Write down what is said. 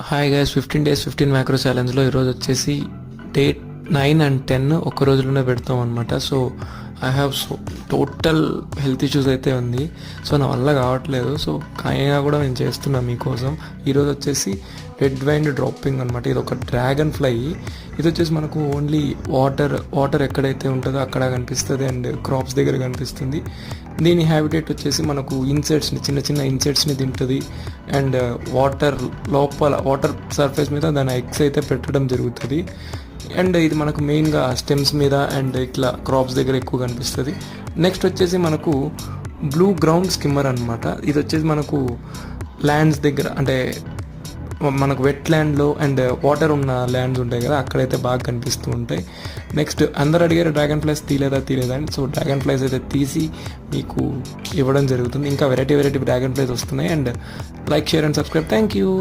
Hi guys 15 days 15 macro ఛాలెంజ్లో ఈరోజు వచ్చేసి day 9 and 10 ఒక్క రోజులోనే పెడతాం అనమాట. So I have total health issues అయితే ఉంది. సో నా వల్ల కావట్లేదు. సో అయినా కూడా నేను చేస్తున్నా మీకోసం. ఈరోజు వచ్చేసి రెడ్ వైన్ డ్రాపింగ్ అనమాట. ఇది ఒక డ్రాగన్ ఫ్లై. ఇది వచ్చేసి మనకు ఓన్లీ వాటర్ ఎక్కడైతే ఉంటుందో అక్కడ కనిపిస్తుంది అండ్ క్రాప్స్ దగ్గర కనిపిస్తుంది. దీని హ్యాబిటేట్ వచ్చేసి మనకు చిన్న చిన్న ఇన్సెక్ట్స్ని తింటుంది అండ్ వాటర్ సర్ఫేస్ మీద దాని ఎగ్స్ అయితే పెట్టడం జరుగుతుంది. అండ్ ఇది మనకు మెయిన్గా స్టెమ్స్ మీద అండ్ ఇట్లా క్రాప్స్ దగ్గర ఎక్కువ కనిపిస్తుంది. నెక్స్ట్ వచ్చేసి మనకు బ్లూ గ్రౌండ్ స్కిమ్మర్ అనమాట. ఇది వచ్చేసి మనకు ల్యాండ్స్ దగ్గర అంటే మనకు వెట్ ల్యాండ్లో అండ్ వాటర్ ఉన్న ల్యాండ్స్ ఉంటాయి కదా, అక్కడైతే బాగా కనిపిస్తూ ఉంటాయి. నెక్స్ట్ అందరు అడిగారు డ్రాగన్ ఫ్లైస్ తీలేదా అని. సో డ్రాగన్ ఫ్లైస్ అయితే తీసి మీకు ఇవ్వడం జరుగుతుంది. ఇంకా వెరైటీ డ్రాగన్ ఫ్లైస్ వస్తున్నాయి. And like, share and subscribe. Thank you.